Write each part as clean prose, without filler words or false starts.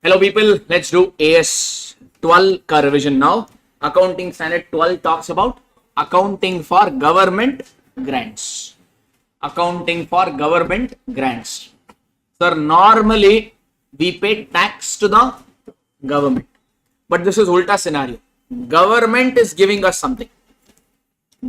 Hello people, let's do AS 12 ka revision now. Accounting standard 12 talks about accounting for government grants. Accounting for government grants. Sir, normally we pay tax to the government, but this is ulta scenario. Government is giving us something.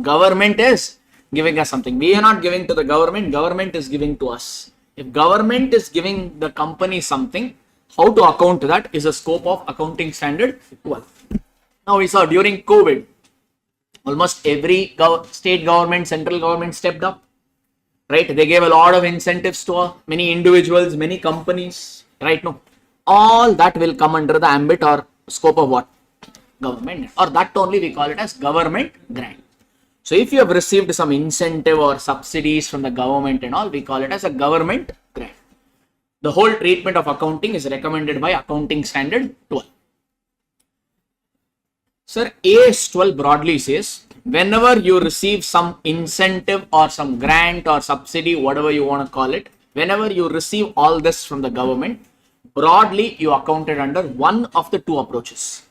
Government is giving us something. We are not giving to the government. Government is giving to us. If government is giving the company something, how to account that is the scope of accounting standard 12. Now we saw during COVID, almost every state government, central government stepped up, right? They gave a lot of incentives to many individuals, many companies, right? No, all that will come under the ambit or scope of what? Government, or that only we call it as government grant. So if you have received some incentive or subsidies from the government and all, we call it as a government grant. The whole treatment of accounting is recommended by accounting standard 12. Sir, AS 12 broadly says, whenever you receive some incentive or some grant or subsidy, whatever you want to call it, whenever you receive all this from the government, broadly you accounted under one of the two approaches.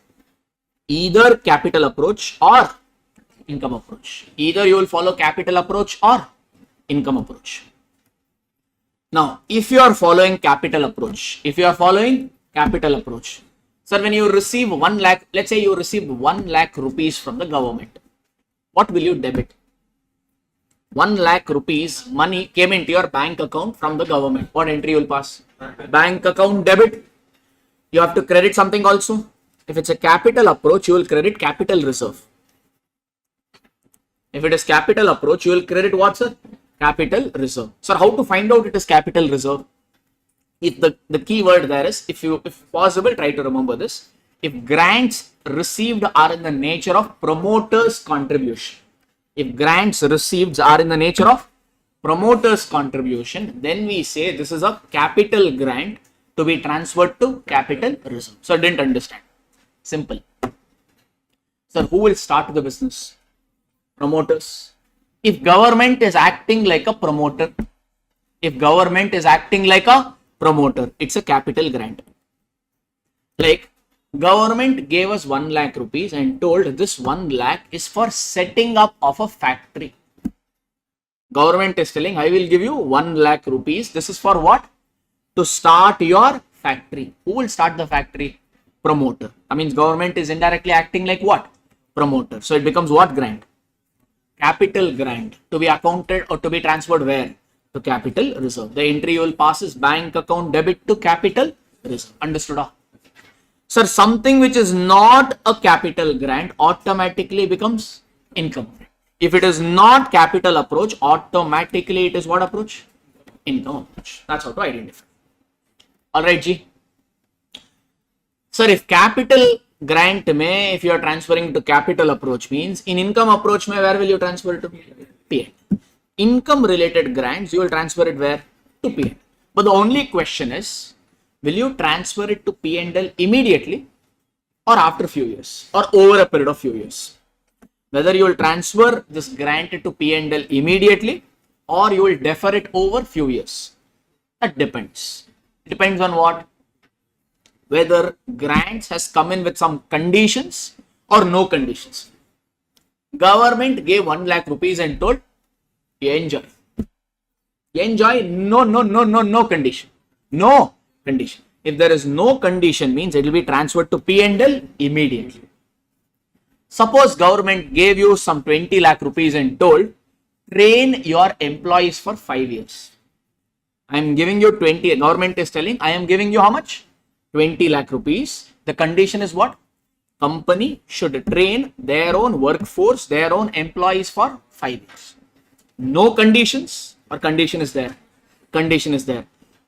Either capital approach or income approach. Either you will follow capital approach or income approach. Now, if you are following capital approach, sir, when you receive 1 lakh, let's say you received 1 lakh rupees from the government, what will you debit? 1 lakh rupees money came into your bank account from the government. What entry you will pass? Bank account debit. You have to credit something also. If it's a capital approach, you will credit capital reserve. If it is capital approach, you will credit what, sir? Capital reserve. Sir, how to find out it is capital reserve? If the key word there is, if possible, try to remember this. If grants received are in the nature of promoter's contribution, if grants received are in the nature of promoter's contribution, then we say this is a capital grant to be transferred to capital reserve. So, I didn't understand. Simple. Sir, who will start the business? Promoters. If government is acting like a promoter, it's a capital grant. Like government gave us 1 lakh rupees and told this 1 lakh is for setting up of a factory. Government is telling, I will give you 1 lakh rupees. This is for what? To start your factory. Who will start the factory? Promoter. That means government is indirectly acting like what? Promoter. So it becomes what grant? Capital grant to be accounted or to be transferred where? To capital reserve. The entry you will pass is bank account debit to capital reserve. Understood? Sir, something which is not a capital grant automatically becomes income. If it is not capital approach, automatically it is what approach? Income approach. That's how to identify. Alright, G. Sir, if capital grant may, if you are transferring to capital approach, means in income approach may, where will you transfer it to? P&L. Income related grants, you will transfer it where? To P&L. But the only question is, will you transfer it to P&L immediately or after a few years or over a period of few years? Whether you will transfer this grant to P&L immediately or you will defer it over few years. That depends. It depends on what? Whether grants has come in with some conditions or no conditions. Government gave 1 lakh rupees and told, enjoy. Enjoy, no condition. No condition. If there is no condition, means it will be transferred to P&L immediately. Suppose government gave you some 20 lakh rupees and told, train your employees for 5 years. I am giving you 20, government is telling, I am giving you how much? 20 lakh rupees. The condition is what? Company should train their own workforce, their own employees for 5 years. No conditions or condition is there? Condition is there.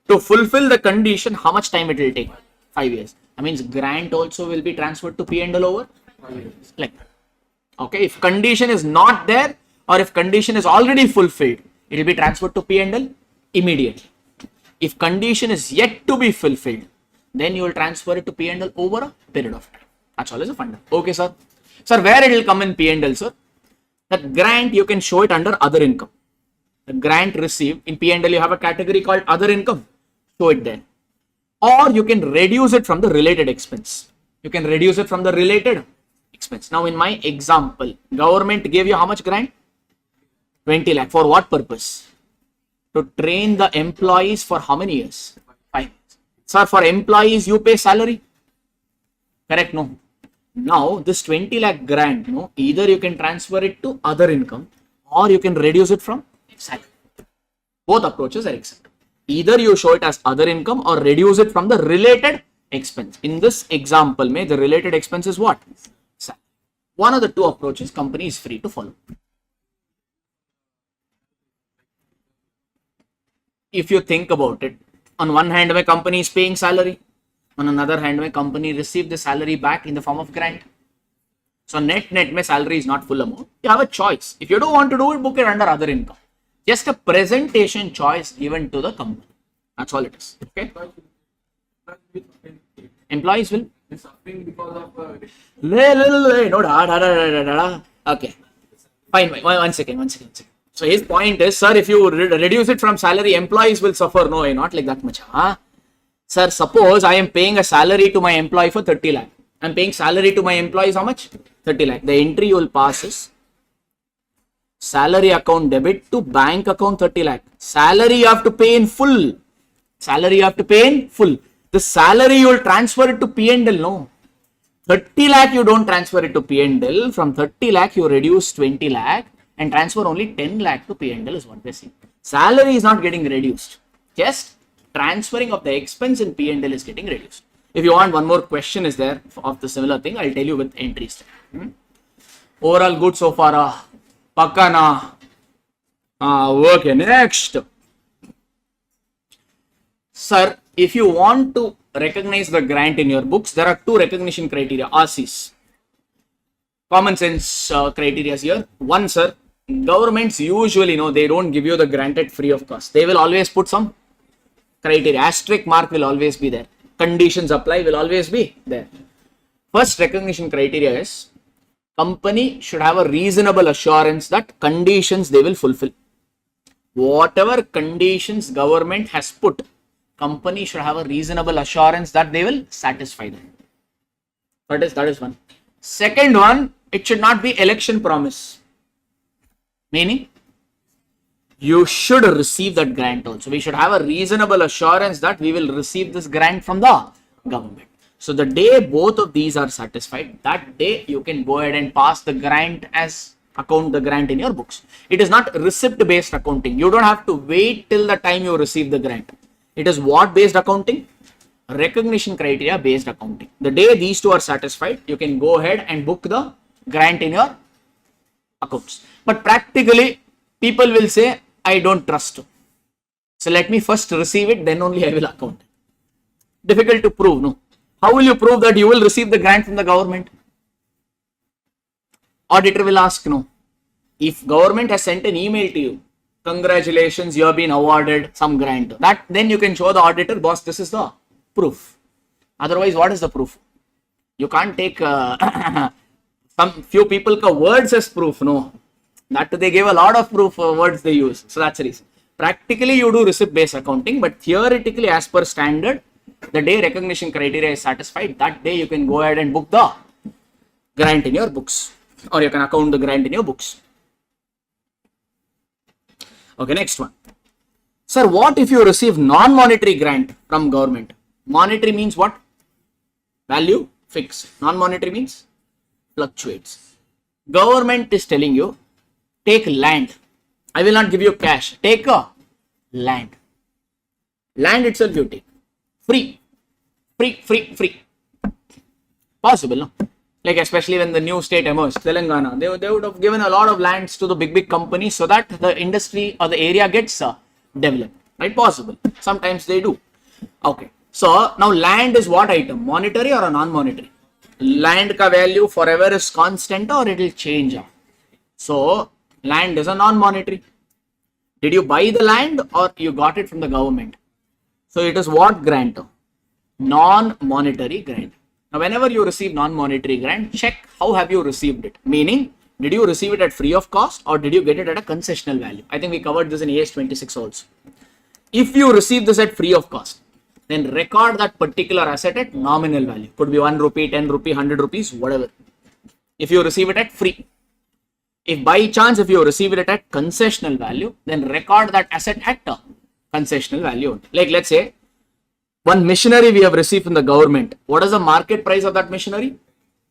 To fulfill the condition, how much time it will take? 5 years. That means grant also will be transferred to P&L over 5 years. Like that. Okay. If condition is not there or if condition is already fulfilled, it will be transferred to P&L immediately. If condition is yet to be fulfilled, then you will transfer it to P&L over a period of time. That's all is a fundamental. Okay, sir. Sir, where it will come in P&L, sir? That grant you can show it under other income. The grant received in P&L, you have a category called other income. Show it there. or you can reduce it from the related expense. You can reduce it from the related expense. Now in my example, government gave you how much grant? 20 lakh. For what purpose? To train the employees for how many years? 5 years. Sir, for employees you pay salary? Correct? No. Now this 20 lakh grant, no, either you can transfer it to other income or you can reduce it from salary. Both approaches are acceptable. Either you show it as other income or reduce it from the related expense. In this example, the related expense is what? Salary. One of the two approaches company is free to follow. If you think about it, on one hand, my company is paying salary. On another hand, my company received the salary back in the form of grant. So net, my salary is not full amount. You have a choice. If you don't want to do it, book it under other income. Just a presentation choice given to the company. That's all it is. Okay. Employees will. Okay. Fine. One second. So his point is, sir, if you reduce it from salary, employees will suffer. No, not like that much. Huh? Sir, suppose I am paying a salary to my employee for 30 lakh. I am paying salary to my employees how much? 30 lakh. The entry you will pass is salary account debit to bank account 30 lakh. Salary you have to pay in full. The salary you will transfer it to P&L. No. 30 lakh you don't transfer it to P&L. From 30 lakh you reduce 20 lakh and transfer only 10 lakh to P&L is what they say. Salary is not getting reduced. Just transferring of the expense in P&L is getting reduced. If you want one more question is there of the similar thing, I'll tell you with entries. Overall good so far. Pakana. Okay, next. Sir, if you want to recognize the grant in your books, there are two recognition criteria, RCs. Common sense criteria here. One, sir, governments usually, they don't give you the grant at free of cost. They will always put some criteria. Asterisk mark will always be there. Conditions apply will always be there. First recognition criteria is company should have a reasonable assurance that conditions they will fulfill. Whatever conditions government has put, company should have a reasonable assurance that they will satisfy them. That is one. Second one, it should not be election promise. Meaning, you should receive that grant also. We should have a reasonable assurance that we will receive this grant from the government. So the day both of these are satisfied, that day you can go ahead and pass the grant as account the grant in your books. It is not receipt based accounting. You don't have to wait till the time you receive the grant. It is what based accounting? Recognition criteria based accounting. The day these two are satisfied, you can go ahead and book the grant in your accounts. But practically, people will say, I don't trust. So let me first receive it, then only I will account. Difficult to prove, no? How will you prove that you will receive the grant from the government? Auditor will ask, no. If government has sent an email to you, congratulations, you have been awarded some grant. That then you can show the auditor, boss, this is the proof. Otherwise, what is the proof? You can't take some few people words as proof, no. That they gave a lot of proof words they use. So that's the reason. Practically, you do receipt based accounting, but theoretically, as per standard, the day recognition criteria is satisfied, that day you can go ahead and book the grant in your books, or you can account the grant in your books. Okay, next one. Sir, what if you receive non-monetary grant from government? Monetary means what? Value fixed. Non-monetary means fluctuates. Government is telling you, take land. I will not give you cash. Take a land. Land itself you take. Free. Possible, no? Like especially when the new state emerged, Telangana, they would have given a lot of lands to the big companies so that the industry or the area gets developed. Right? Possible. Sometimes they do. Okay. So now land is what item? Monetary or a non-monetary? Land ka value forever is constant or it will change. So land is a non-monetary. Did you buy the land or you got it from the government? So it is what grant? Non-monetary grant. Now whenever you receive non-monetary grant, check how have you received it. Meaning, did you receive it at free of cost or did you get it at a concessional value? I think we covered this in AS 26 also. If you receive this at free of cost, then record that particular asset at nominal value. Could be 1 rupee, 10 rupee, 100 rupees, whatever. If you receive it at free. If by chance, if you receive it at concessional value, then record that asset at concessional value. Like let's say, one machinery we have received from the government. What is the market price of that machinery?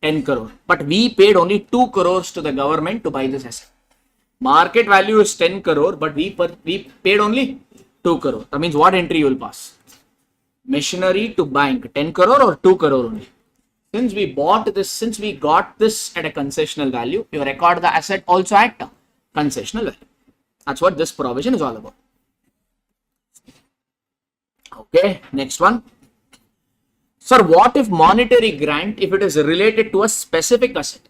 10 crore. But we paid only 2 crores to the government to buy this asset. Market value is 10 crore, but we paid only 2 crore. That means what entry you will pass? Machinery to bank, 10 crore or 2 crore only. Since we bought this, since we got this at a concessional value, you record the asset also at concessional value. That's what this provision is all about. Okay, next one. Sir, what if monetary grant, if it is related to a specific asset?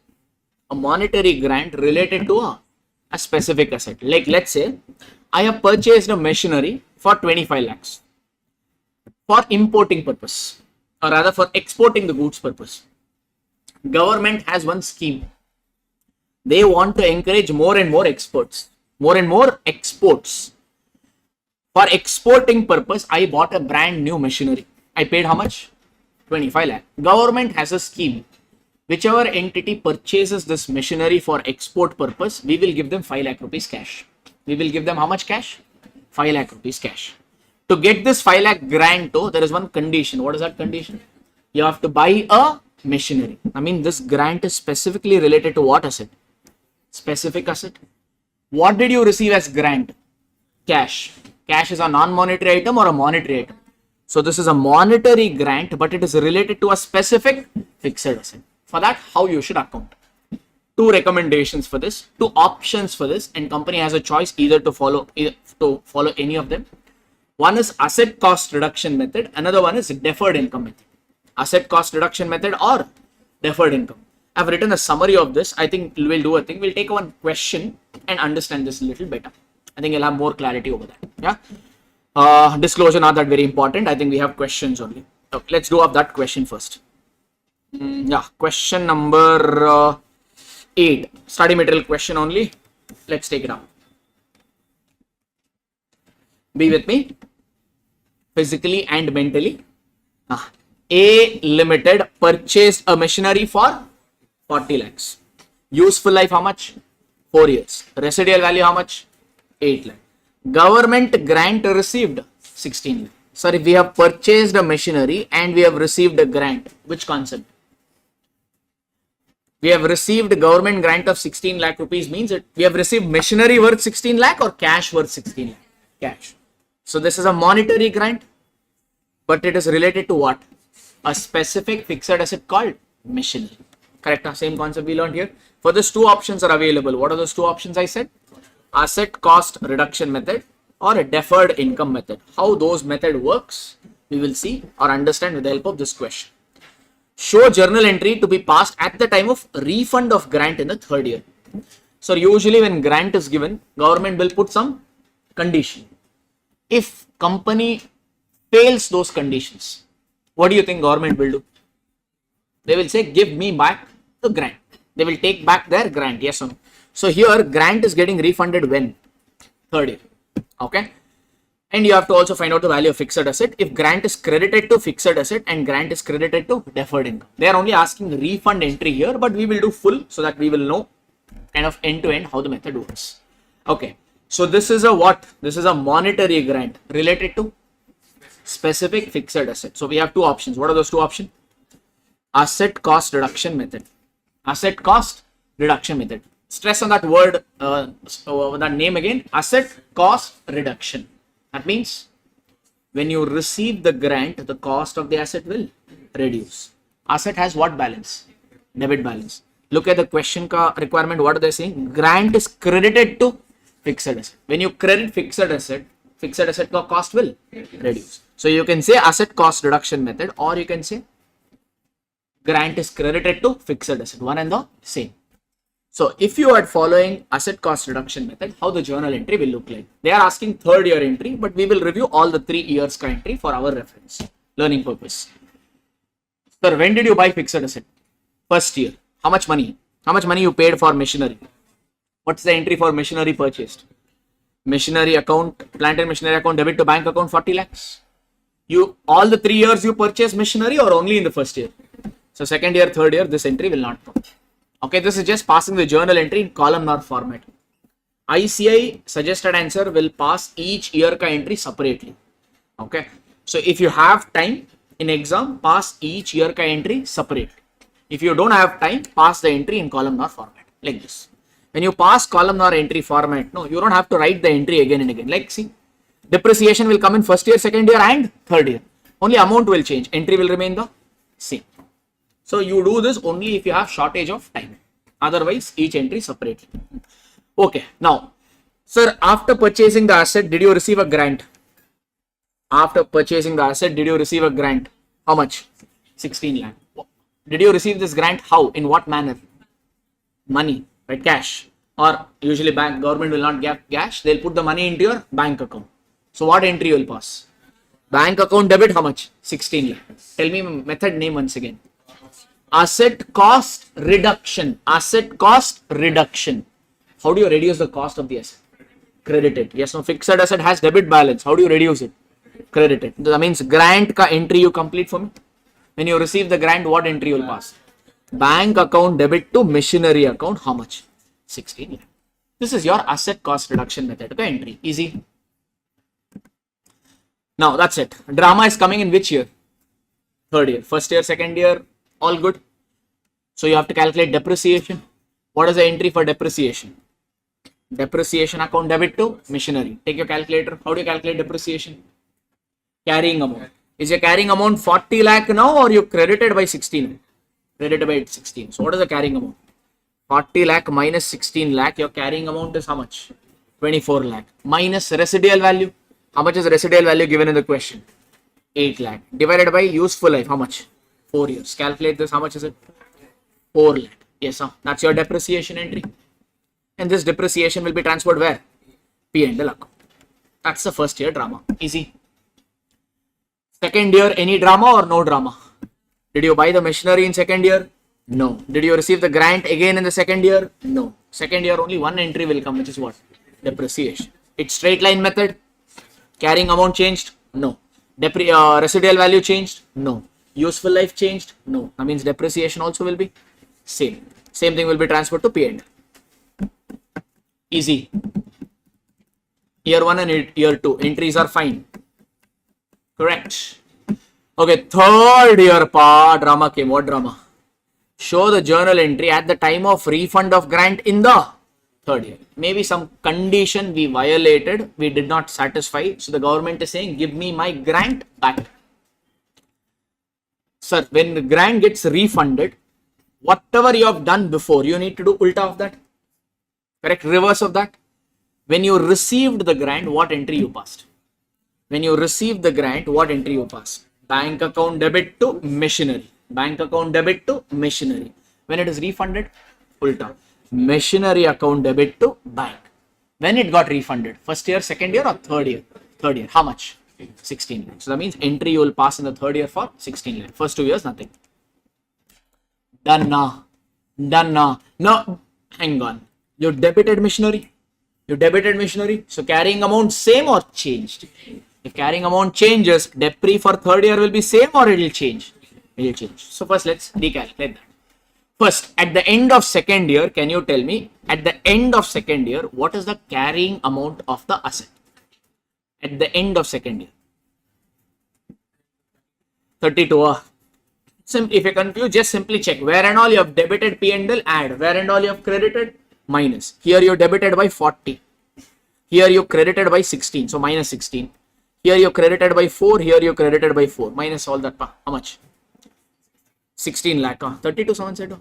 A monetary grant related to a specific asset. Like let's say, I have purchased a machinery for 25 lakhs for importing purpose, or rather for exporting the goods purpose. Government has one scheme. They want to encourage more and more exports. For exporting purpose, I bought a brand new machinery. I paid how much? 25 lakh. Government has a scheme. Whichever entity purchases this machinery for export purpose, we will give them 5 lakh rupees cash. We will give them how much cash? 5 lakh rupees cash. To get this 5 lakh grant, there is one condition. What is that condition? You have to buy a machinery. I mean, this grant is specifically related to what asset? Specific asset. What did you receive as grant? Cash. Cash is a non-monetary item or a monetary item. So this is a monetary grant, but it is related to a specific fixed asset. For that, how you should account? 2 recommendations for this, 2 options for this, and company has a choice either to follow any of them. One is asset cost reduction method. Another one is deferred income method. Asset cost reduction method or deferred income. I've written a summary of this. I think we'll do a thing. We'll take one question and understand this a little better. I think you'll have more clarity over that. Yeah. Disclosure not that very important. I think we have questions only. Okay, let's do up that question first. Yeah, question number 8. Study material question only. Let's take it up. Be with me. Physically and mentally. A Limited purchased a machinery for 40 lakhs. Useful life how much? 4 years. Residual value how much? 8 lakh. Government grant received 16 lakh. Sir, if we have purchased a machinery and we have received a grant, which concept? We have received a government grant of 16 lakh rupees means that we have received machinery worth 16 lakh or cash worth 16 lakh? Cash. So this is a monetary grant, but it is related to what? A specific fixed asset called machinery. Correct? Same concept we learned here. For this, 2 options are available. What are those 2 options I said? Asset cost reduction method or a deferred income method. How those method works, we will see or understand with the help of this question. Show journal entry to be passed at the time of refund of grant in the 3rd year. So usually when grant is given, government will put some condition. If company fails those conditions, what do you think government will do? They will say, give me back the grant. They will take back their grant, yes or no? So here grant is getting refunded when? 3rd year. Okay. And you have to also find out the value of fixed asset. If grant is credited to fixed asset and grant is credited to deferred income. They are only asking refund entry here, but we will do full so that we will know kind of end to end how the method works. Okay. So this is a what? This is a monetary grant related to specific fixed asset. So we have 2 options. What are those 2 options? Asset cost reduction method. Asset cost reduction method. Stress on that word, that name again. Asset cost reduction. That means when you receive the grant, the cost of the asset will reduce. Asset has what balance? Debit balance. Look at the question requirement. What are they saying? Grant is credited to fixed asset. When you credit fixed asset cost will reduce. So you can say asset cost reduction method, or you can say grant is credited to fixed asset. One and the same. So if you are following asset cost reduction method, how the journal entry will look like? They are asking 3rd year entry, but we will review all the 3 years entry for our reference, learning purpose. Sir, when did you buy fixed asset? 1st year. How much money? How much money you paid for machinery? What's the entry for machinery purchased? Machinery account, plant and machinery account, debit to bank account 40 lakhs. all the 3 years you purchase machinery or only in the first year? So second year, third year, this entry will not come. Okay, this is just passing the journal entry in columnar format. ICI suggested answer will pass each year ka entry separately. Okay, so if you have time in exam, pass each year ka entry separately. If you don't have time, pass the entry in columnar format like this. When you pass columnar entry format, no, you don't have to write the entry again and again. Like see, depreciation will come in first year, second year and third year. Only amount will change. Entry will remain the same. So you do this only if you have shortage of time. Otherwise, each entry separately. Okay. Now, sir, after purchasing the asset, did you receive a grant? After purchasing the asset, did you receive a grant? How much? 16 lakh. Did you receive this grant? How? In what manner? Money, right? Cash. Or usually government will not give cash. They'll put the money into your bank account. So what entry will pass? Bank account debit, how much? 16 lakh. Tell me method name once again. Asset cost reduction. Asset cost reduction. How do you reduce the cost of the asset? Credited. Yes, no, fixed asset has debit balance. How do you reduce it? Credited. That means grant ka entry you complete for me. When you receive the grant, what entry will pass? Bank account debit to machinery account. How much? 16 lakh. This is your asset cost reduction method. Okay, entry. Easy. Now that's it. Drama is coming in which year? Third year. First year, second year, all good. So you have to calculate depreciation. What is the entry for depreciation? Depreciation account debit to machinery. Take your calculator. How do you calculate depreciation? Carrying amount. Is your carrying amount 40 lakh now or you credited by 16? Credited by 16. So what is the carrying amount? 40 lakh minus 16 lakh. Your carrying amount is how much? 24 lakh. Minus residual value. How much is the residual value given in the question? 8 lakh. Divided by useful life. How much? 4 years. Calculate this. How much is it? 4 lakh. Yes, sir. That's your depreciation entry. And this depreciation will be transferred where? P&L account. That's the first year drama. Easy. Second year, any drama or no drama? Did you buy the machinery in second year? No. Did you receive the grant again in the second year? No. Second year only one entry will come, which is what? Depreciation. It's straight line method. Carrying amount changed? No. Residual value changed? No. Useful life changed? No. That means depreciation also will be same. Same thing will be transferred to P&L. Easy. Year 1 and year 2. Entries are fine. Correct. Okay, third year drama came. What drama? Show the journal entry at the time of refund of grant in the third year. Maybe some condition we violated, we did not satisfy. So the government is saying, give me my grant back. Sir, when the grant gets refunded, whatever you have done before, you need to do ulta of that. Correct? Reverse of that. When you received the grant, what entry you passed? When you received the grant, what entry you passed? Bank account debit to machinery. Bank account debit to machinery. When it is refunded, ulta. Machinery account debit to bank. When it got refunded, first year, second year or third year? Third year. How much? 16 lakh. So that means entry you will pass in the third year for 16 lakh. First 2 years, nothing. Done now. Done now. No, hang on. You debited machinery. You debited machinery. So carrying amount same or changed? If carrying amount changes, depre for third year will be same or it will change? It will change. So first let's decalculate that. First, at the end of second year, can you tell me, at the end of second year, what is the carrying amount of the asset? At the end of second year. 32. If you're confused, just simply check. Where and all you have debited P&L, add. Where and all you have credited, minus. Here you debited by 40. Here you credited by 16. So minus 16. Here you credited by 4. Here you credited by 4. Minus all that. How much? 16 lakh. 32 someone said.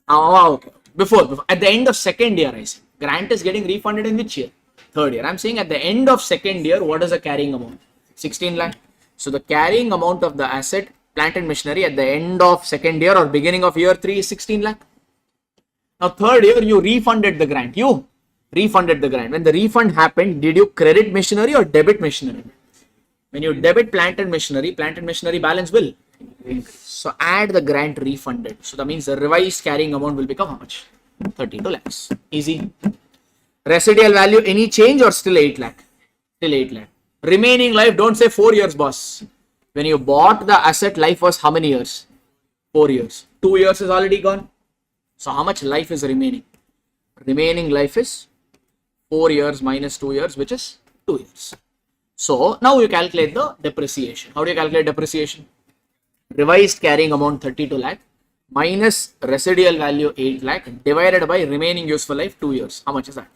Okay. Before. At the end of second year, I say. Grant is getting refunded in which year? Third year. I'm saying at the end of second year, what is the carrying amount? 16 lakh. So the carrying amount of the asset, plant and machinery at the end of second year or beginning of year 3 is 16 lakh. Now third year, you refunded the grant. You refunded the grant. When the refund happened, did you credit machinery or debit machinery? When you debit plant and machinery balance will increase. So add the grant refunded. So that means the revised carrying amount will become how much? 32 lakhs. Easy. Residual value, any change or still 8 lakh? Still 8 lakh. Remaining life, don't say 4 years, boss. When you bought the asset, life was how many years? 4 years. 2 years is already gone. So how much life is remaining? Remaining life is 4 years minus 2 years, which is 2 years. So now you calculate the depreciation. How do you calculate depreciation? Revised carrying amount 32 lakh minus residual value 8 lakh divided by remaining useful life 2 years. How much is that?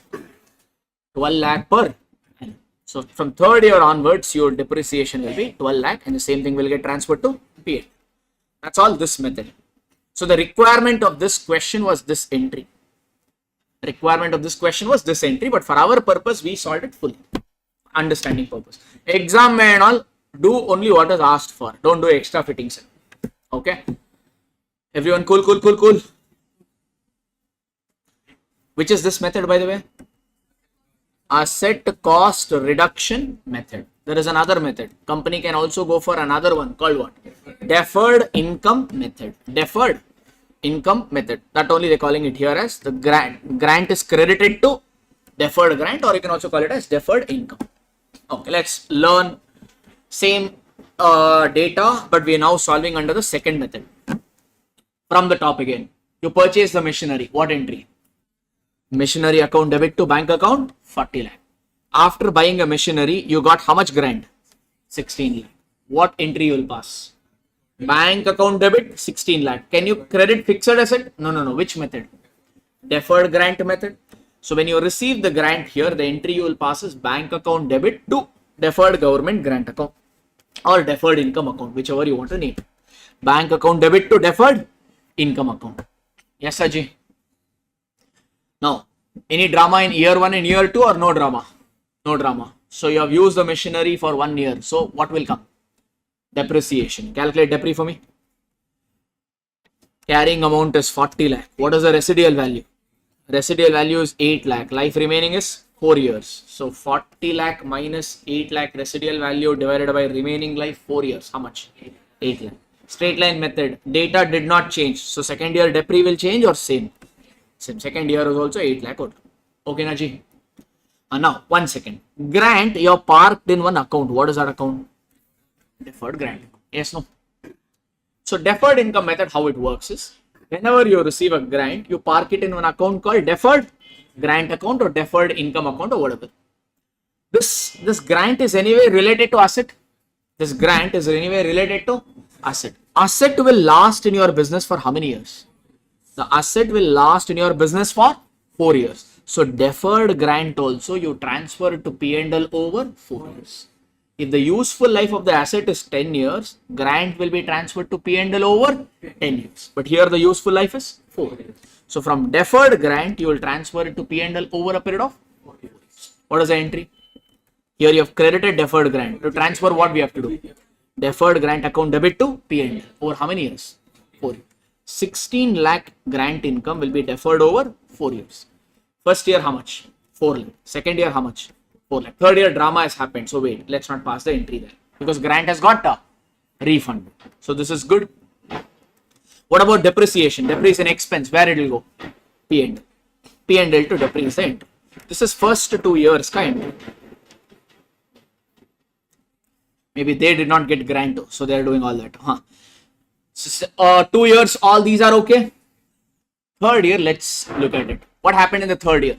12 lakh per annum. So from third year onwards, your depreciation will be 12 lakh and the same thing will get transferred to PA. That's all this method. So the requirement of this question was this entry. Requirement of this question was this entry, but for our purpose, we solved it fully. Understanding purpose. Exam may and all, do only what is asked for. Don't do extra fittings. Okay. Everyone cool. Which is this method, by the way? Asset cost reduction method. There is another method. Company can also go for another one called what? Deferred income method. Deferred income method. That only they're calling it here as the grant. Grant is credited to deferred grant, or you can also call it as deferred income. Okay, let's learn same data, but we are now solving under the second method. From the top again, you purchase the machinery. What entry? Machinery account debit to bank account 40 lakh. After buying a machinery, you got how much grant? 16 lakh. What entry you will pass? Bank account debit 16 lakh. Can you credit fixed asset? No. Which method? Deferred grant method. So when you receive the grant here, the entry you will pass is bank account debit to deferred government grant account or deferred income account, whichever you want to name. Bank account debit to deferred income account. Yes, Ajay. Now, any drama in year 1 and year 2 or no drama? No drama. So you have used the machinery for 1 year. So what will come? Depreciation. Calculate depre for me. Carrying amount is 40 lakh. What is the residual value? Residual value is 8 lakh. Life remaining is 4 years. So 40 lakh minus 8 lakh residual value divided by remaining life 4 years. How much? 8 lakh. Straight line method. Data did not change. So second year depre will change or same? Same. Second year is also 8 lakh. Okay, Naji. Now, 1 second. Grant, you are parked in one account. What is that account? Deferred grant. Yes, no. So deferred income method, how it works is, whenever you receive a grant, you park it in one account called deferred grant account or deferred income account or whatever. This grant is anyway related to asset. This grant is anyway related to asset. Asset will last in your business for how many years? The asset will last in your business for 4 years. So deferred grant also you transfer to P&L over 4 years. If the useful life of the asset is 10 years, grant will be transferred to P&L over 10 years. But here the useful life is 4 years. So from deferred grant, you will transfer it to P&L over a period of 4 years. What is the entry? Here you have credited deferred grant. To transfer, what we have to do? Deferred grant account debit to P&L over how many years? 4 years. 16 lakh grant income will be deferred over 4 years. First year how much? 4 lakh. Second year how much? 4 lakh. Third year drama has happened. So wait, let's not pass the entry there because grant has got a refund. So this is good. What about depreciation? Depreciation expense. Where it will go? P&L. P&L to depreciation. This is first 2 years kind. Maybe they did not get grant, so they are doing all that. 2 years, all these are okay. Third year, let's look at it. What happened in the third year?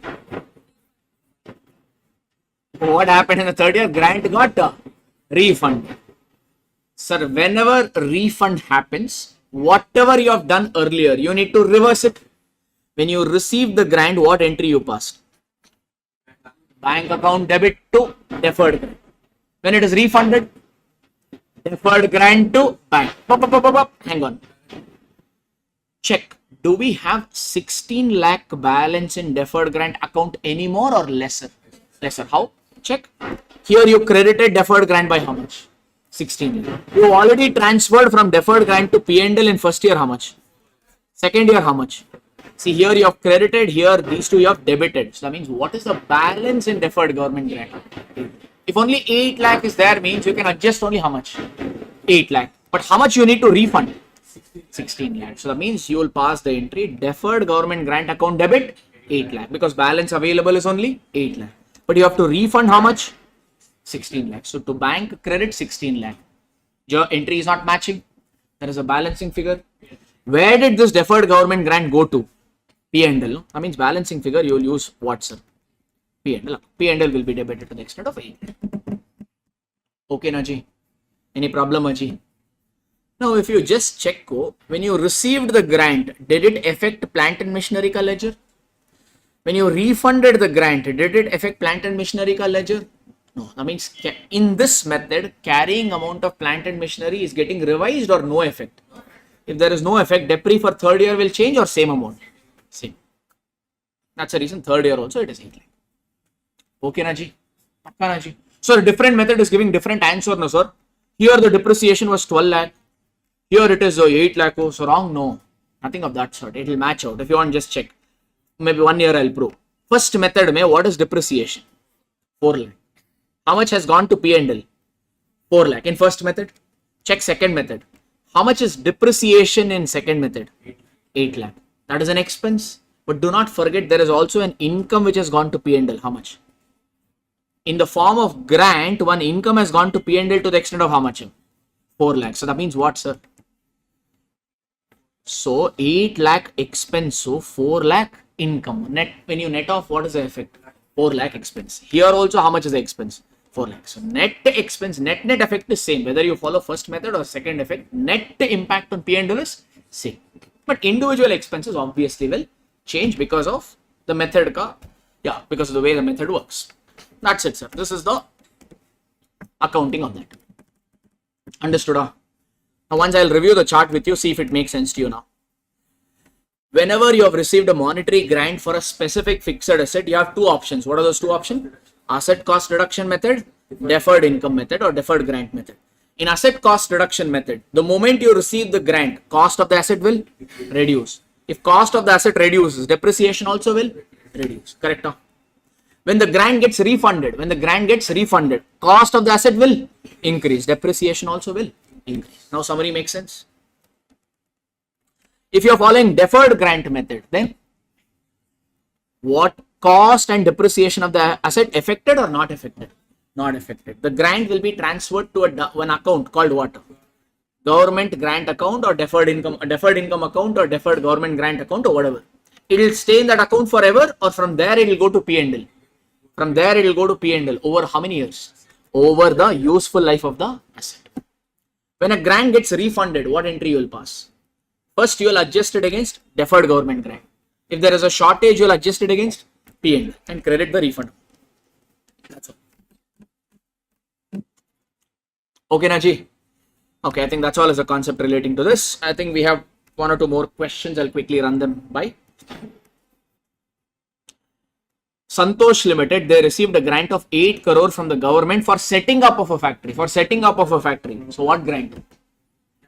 What happened in the third year? Grant got a refund. Sir, whenever refund happens, whatever you have done earlier, you need to reverse it. When you receive the grant, what entry you passed? Bank account debit to deferred grant. When it is refunded, deferred grant to bank. Hang on. Check. Do we have 16 lakh balance in deferred grant account anymore or lesser? Lesser. How? Check. Here you credited deferred grant by how much? 16 lakh. You already transferred from deferred grant to P&L in first year how much? Second year how much? See here you have credited, here these two you have debited. So that means what is the balance in deferred government grant? If only 8 lakh is there means you can adjust only how much? 8 lakh. But how much you need to refund? 16 lakh. So that means you will pass the entry deferred government grant account debit 8 lakh because balance available is only 8 lakh. But you have to refund how much? 16 lakh. So to bank credit 16 lakh. Your entry is not matching. There is a balancing figure. Where did this deferred government grant go to? P&L. No? That means balancing figure you will use what, sir? P&L. P&L will be debited to the extent of 8. Okay, Naji. Any problem, Naji? Now, if you just check, when you received the grant, did it affect plant and machinery ka ledger? When you refunded the grant, did it affect plant and machinery ka ledger? No. That means in this method, carrying amount of plant and machinery is getting revised or no effect. If there is no effect, debris for third year will change or same amount? Same. That's the reason third year also it is 8 lakh. Okay, Naji? Pakka, Naji? So, a different method is giving different answer, no, sir? Here the depreciation was 12 lakh. Here it is 8 lakh. Oh, so wrong? No. Nothing of that sort. It will match out. If you want, just check. Maybe 1 year I'll prove. First method, what is depreciation? 4 lakh. How much has gone to P&L? 4 lakh. In first method, check second method. How much is depreciation in second method? 8 lakh. That is an expense. But do not forget there is also an income which has gone to P&L. How much? In the form of grant, one income has gone to P&L to the extent of how much? 4 lakh. So that means what, sir? So 8 lakh expense, so 4 lakh income. Net, when you net off, what is the effect? 4 lakh expense. Here also, how much is the expense? 4 lakh. So net expense, net effect is same. Whether you follow first method or second effect, net impact on P&L is same. But individual expenses obviously will change because of the method because of the way the method works. That's it, sir. This is the accounting of that. Understood? Now once I'll review the chart with you, see if it makes sense to you now. Whenever you have received a monetary grant for a specific fixed asset, you have two options. What are those two options? Asset cost reduction method, deferred income method, or deferred grant method. In asset cost reduction method, the moment you receive the grant, cost of the asset will reduce. If cost of the asset reduces, depreciation also will reduce. Correct? When the grant gets refunded, cost of the asset will increase. Depreciation also will increase. Now summary makes sense. If you are following deferred grant method, then what cost and depreciation of the asset affected or not affected? Not affected. The grant will be transferred to one account called what? Government grant account or deferred income account or deferred government grant account or whatever. It will stay in that account forever, or from there it will go to P&L. From there it will go to P&L over how many years? Over the useful life of the asset. When a grant gets refunded, what entry you will pass? First you will adjust it against deferred government grant. If there is a shortage, you will adjust it against P&L and credit the refund. That's all. Okay, Naji. Okay, I think that's all as a concept relating to this. I think we have one or two more questions. I'll quickly run them by. Santosh Limited, they received a grant of 8 crore from the government for setting up of a factory. So what grant?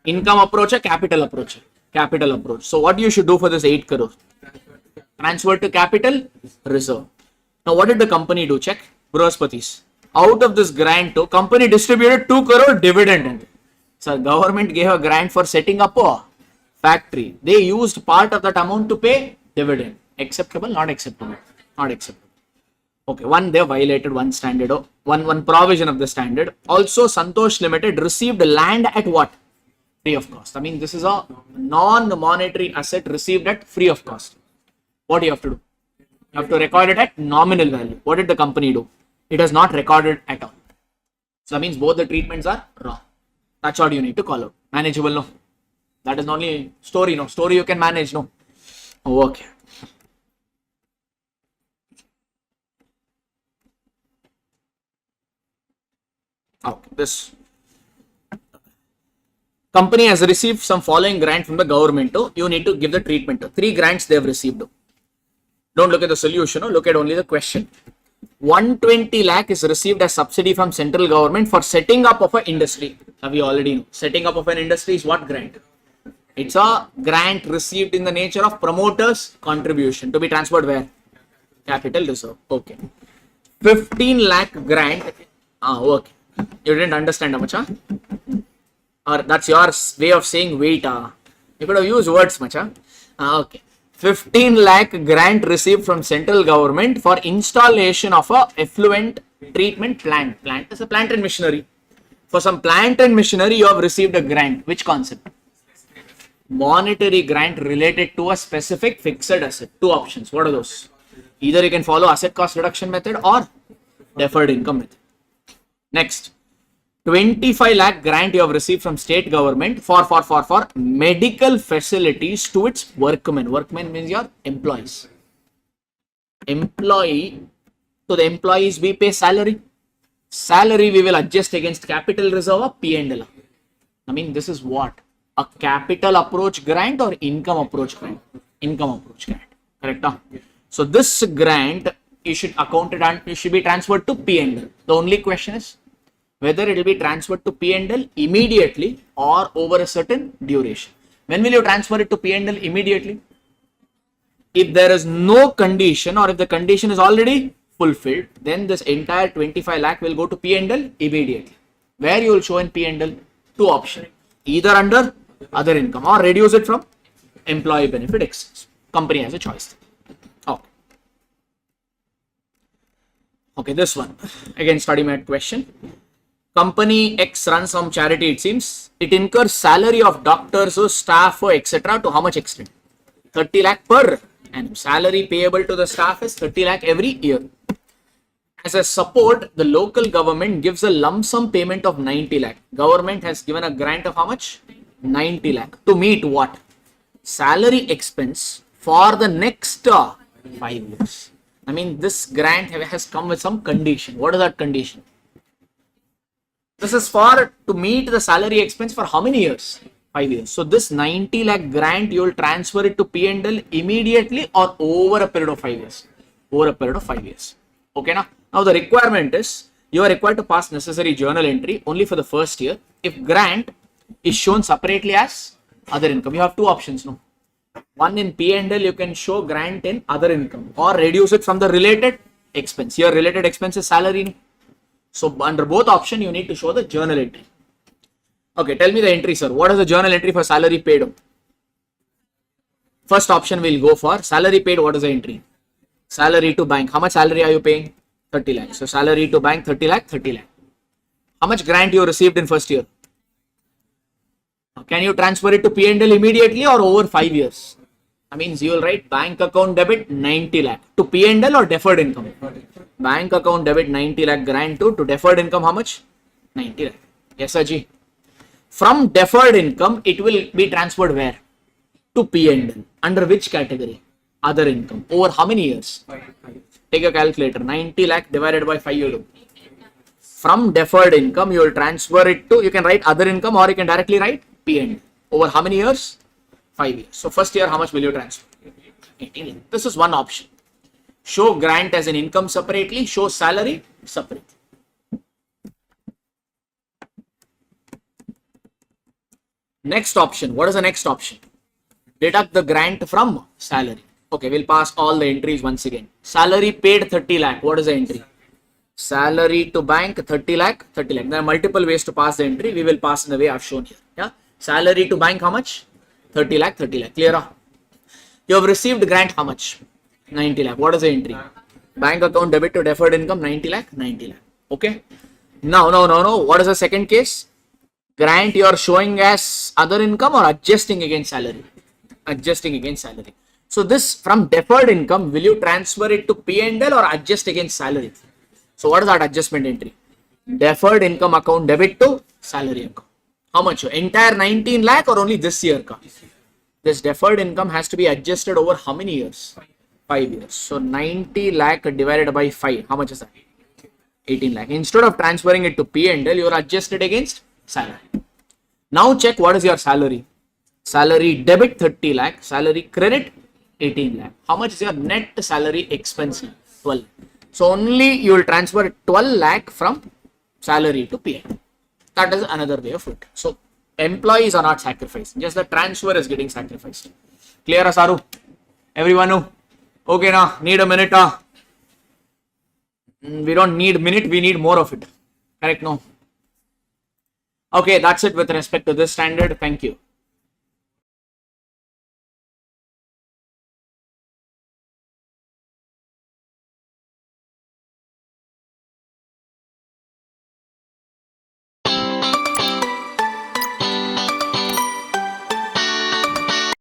Income approach or capital approach? Capital approach. So what you should do for this 8 crore? Transfer to capital reserve. Now what did the company do? Check. Brahspati's. Out of this grant, company distributed 2 crore dividend. So government gave a grant for setting up a factory. They used part of that amount to pay dividend. Acceptable? Not acceptable? Not acceptable. Okay, one, they violated one standard, one provision of the standard. Also, Santosh Limited received land at what? Free of cost. I mean, this is a non-monetary asset received at free of cost. What do you have to do? You have to record it at nominal value. What did the company do? It has not recorded at all. So that means both the treatments are wrong. That's what you need to call out. Manageable, no. That is not only story, no. Story you can manage, no. Okay. Okay, this company has received some following grant from the government. You need to give the treatment. 3 grants they have received. Don't look at the solution. Look at only the question. 120 lakh is received as subsidy from central government for setting up of an industry. Have you already know? Setting up of an industry is what grant? It's a grant received in the nature of promoter's contribution to be transferred where? Capital reserve. Okay. 15 lakh grant. Okay. You didn't understand how much, huh? Or that's your way of saying wait. You could have used words much, huh? Okay. 15 lakh grant received from central government for installation of a effluent Treatment plant. Plant is a plant and machinery. For some plant and machinery, you have received a grant. Which concept? Monetary grant related to a specific fixed asset. Two options. What are those? Either you can follow asset cost reduction method or deferred income method. Next, 25 lakh grant you have received from state government for medical facilities to its workmen. Workmen means your employees. Employee, to the employees we pay salary. Salary we will adjust against capital reserve or P&L. I mean, this is what? A capital approach grant or income approach grant? Income approach grant. Correct? Huh? So this grant you should account it and it should be transferred to P&L. The only question is whether it will be transferred to P&L immediately or over a certain duration. When will you transfer it to P&L immediately? If there is no condition or if the condition is already fulfilled, then this entire 25 lakh will go to P&L immediately. Where you will show in P&L? Two options. Either under other income or reduce it from employee benefit expense. Company has a choice. Okay, this one. Again, study mat question. Company X runs some charity, it seems. It incurs salary of doctors, staff, etc. to how much extent? 30 lakh per annum. Salary payable to the staff is 30 lakh every year. As a support, the local government gives a lump sum payment of 90 lakh. Government has given a grant of how much? 90 lakh. To meet what? Salary expense for the next 5 years. I mean, this grant has come with some condition. What is that condition? This is for to meet the salary expense for how many years? 5 years. So this 90 lakh grant, you will transfer it to P&L immediately or over a period of 5 years? Over a period of 5 years. Okay, now the requirement is you are required to pass necessary journal entry only for the first year. If grant is shown separately as other income, you have two options. No, one in P&L you can show grant in other income or reduce it from the related expense. Here related expense is salary. So under both option you need to show the journal entry. Okay, tell me the entry, sir. What is the journal entry for salary paid? First option will go for salary paid. What is the entry? Salary to bank. How much salary are you paying? 30 lakh. So salary to bank 30 lakh, 30 lakh. How much grant you received in first year? Can you transfer it to P&L immediately or over 5 years? That means you will write bank account debit 90 lakh to P&L or deferred income. Bank account debit 90 lakh grant to deferred income how much? 90 lakh. Yes, Aji. From deferred income, it will be transferred where? To P&L. Under which category? Other income. Over how many years? Take a calculator. 90 lakh divided by 5 you do. From deferred income, you will transfer it to, you can write other income or you can directly write P&L. Over how many years? 5 years. So first year, how much will you transfer? 18. This is one option. Show grant as an income separately, show salary separately. Next option. What is the next option? Deduct the grant from salary. Okay, we'll pass all the entries once again. Salary paid 30 lakh. What is the entry? Salary to bank 30 lakh, 30 lakh. There are multiple ways to pass the entry. We will pass in the way I've shown here. Yeah. Salary to bank how much? 30 lakh, 30 lakh. Clear? You have received grant how much? 90 lakh. What is the entry? Bank account debit to deferred income 90 lakh, 90 lakh. Okay. Now. What is the second case? Grant you are showing as other income or adjusting against salary? Adjusting against salary. So this from deferred income, will you transfer it to P&L or adjust against salary? So what is that adjustment entry? Deferred income account debit to salary account. How much? Entire 19 lakh or only this year? This deferred income has to be adjusted over how many years? 5 years. So 90 lakh divided by 5. How much is that? 18 lakh. Instead of transferring it to P&L, you are adjusted against salary. Now check what is your salary. Salary debit 30 lakh. Salary credit 18 lakh. How much is your net salary expense? 12. So only you will transfer 12 lakh from salary to P&L. That is another way of it. So employees are not sacrificed. Just the transfer is getting sacrificed. Clear, Asaru? Everyone know? Okay, now need a minute. We don't need minute. We need more of it. Correct? No. Okay, that's it with respect to this standard. Thank you.